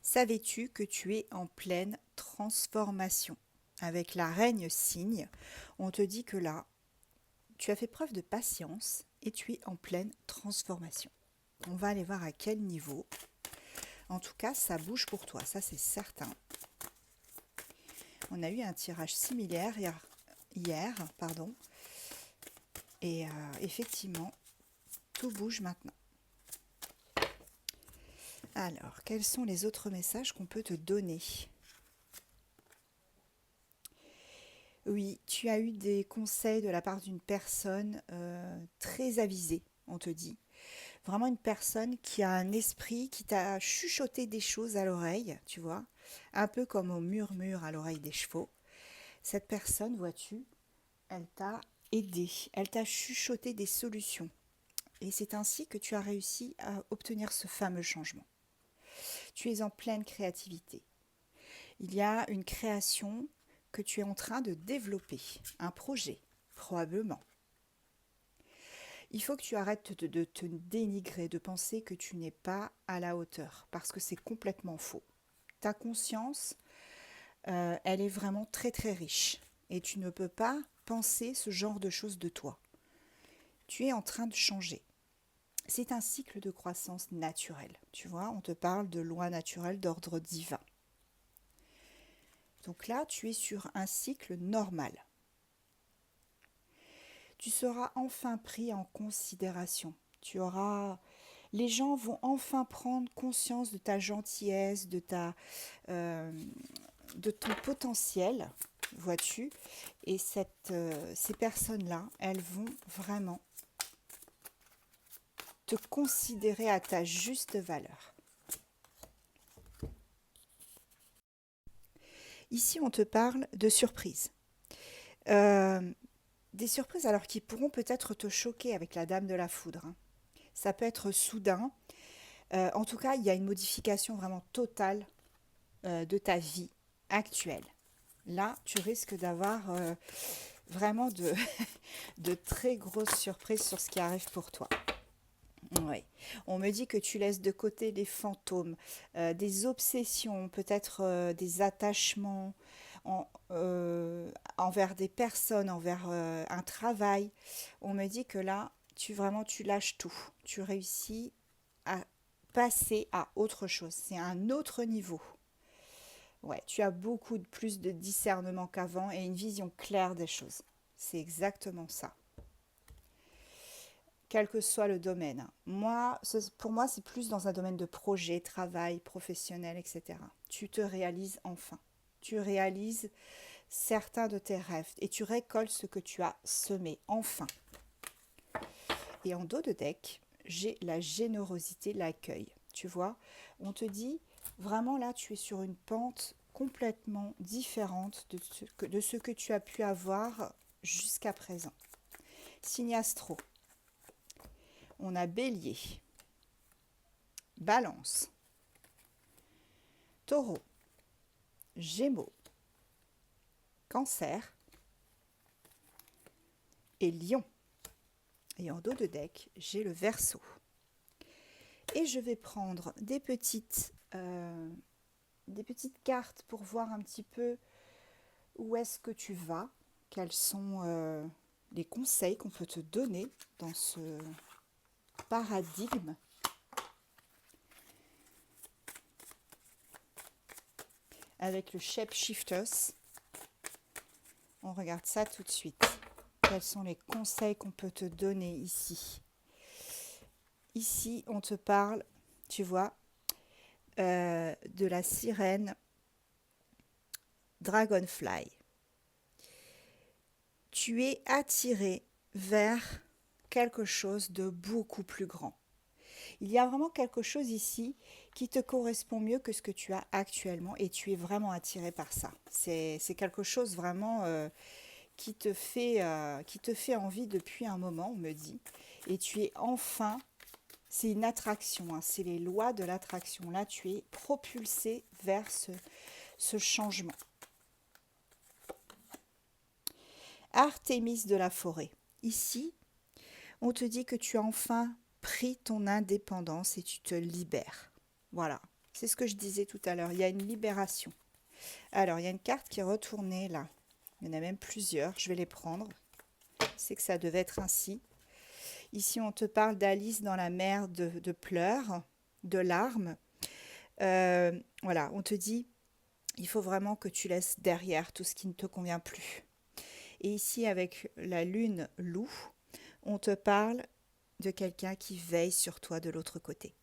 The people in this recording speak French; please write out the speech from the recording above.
Savais-tu que tu es en pleine transformation? Avec la reine cygne, on te dit que là, tu as fait preuve de patience et tu es en pleine transformation. On va aller voir à quel niveau. En tout cas, ça bouge pour toi, ça c'est certain. On a eu un tirage similaire hier, pardon, et effectivement, tout bouge maintenant. Alors, quels sont les autres messages qu'on peut te donner? Oui, tu as eu des conseils de la part d'une personne très avisée, on te dit. Vraiment une personne qui a un esprit, qui t'a chuchoté des choses à l'oreille, tu vois, un peu comme au murmure à l'oreille des chevaux. Cette personne, vois-tu, elle t'a aidé, elle t'a chuchoté des solutions. Et c'est ainsi que tu as réussi à obtenir ce fameux changement. Tu es en pleine créativité. Il y a une création que tu es en train de développer, un projet, probablement. Il faut que tu arrêtes de te dénigrer, de penser que tu n'es pas à la hauteur, parce que c'est complètement faux. Ta conscience, elle est vraiment très très riche, et tu ne peux pas penser ce genre de choses de toi. Tu es en train de changer. C'est un cycle de croissance naturel. Tu vois, on te parle de loi naturelle d'ordre divin. Donc là, tu es sur un cycle normal. Tu seras enfin pris en considération. Les gens vont enfin prendre conscience de ta gentillesse, euh, de ton potentiel, vois-tu. Et ces personnes-là, elles vont vraiment te considérer à ta juste valeur. Ici, on te parle de surprises. Euh, des surprises alors qui pourront peut-être te choquer avec la dame de la foudre, hein. Ça peut être soudain. En tout cas, il y a une modification vraiment totale de ta vie actuelle. Là, tu risques d'avoir vraiment de très grosses surprises sur ce qui arrive pour toi. Oui. On me dit que tu laisses de côté les fantômes, des obsessions, peut-être des attachements envers des personnes, envers un travail. On me dit que là, tu lâches tout. Tu réussis à passer à autre chose. C'est un autre niveau. Ouais, tu as beaucoup plus de discernement qu'avant et une vision claire des choses. C'est exactement ça. Quel que soit le domaine. Pour moi, c'est plus dans un domaine de projet, travail, professionnel, etc. Tu te réalises enfin. Tu réalises certains de tes rêves et tu récoltes ce que tu as semé, enfin. Et en dos de deck, j'ai la générosité, l'accueil. Tu vois, on te dit, vraiment là, tu es sur une pente complètement différente de ce que tu as pu avoir jusqu'à présent. Signe astro, on a bélier, balance, taureau, gémeaux, cancer et lion. Et en dos de deck, j'ai le verseau. Et je vais prendre des petites cartes pour voir un petit peu où est-ce que tu vas, quels sont les conseils qu'on peut te donner dans ce paradigme. Avec le Shapeshifters, on regarde ça tout de suite. Quels sont les conseils qu'on peut te donner ici? Ici, on te parle, tu vois, de la sirène Dragonfly. Tu es attiré vers quelque chose de beaucoup plus grand. Il y a vraiment quelque chose ici qui te correspond mieux que ce que tu as actuellement et tu es vraiment attiré par ça. C'est quelque chose vraiment qui te fait envie depuis un moment, on me dit. Et tu es enfin, c'est une attraction, hein, c'est les lois de l'attraction. Là, tu es propulsé vers ce changement. Artémis de la forêt. Ici, on te dit que tu as enfin pris ton indépendance et tu te libères. Voilà, C'est ce que je disais tout à l'heure. Il y a une libération. Alors, il y a une carte qui est retournée là. Il y en a même plusieurs. Je vais les prendre. C'est que ça devait être ainsi. Ici, on te parle d'Alice dans la mer de pleurs, de larmes. Voilà, on te dit, il faut vraiment que tu laisses derrière tout ce qui ne te convient plus. Et ici, avec la lune loup, on te parle de quelqu'un qui veille sur toi de l'autre côté.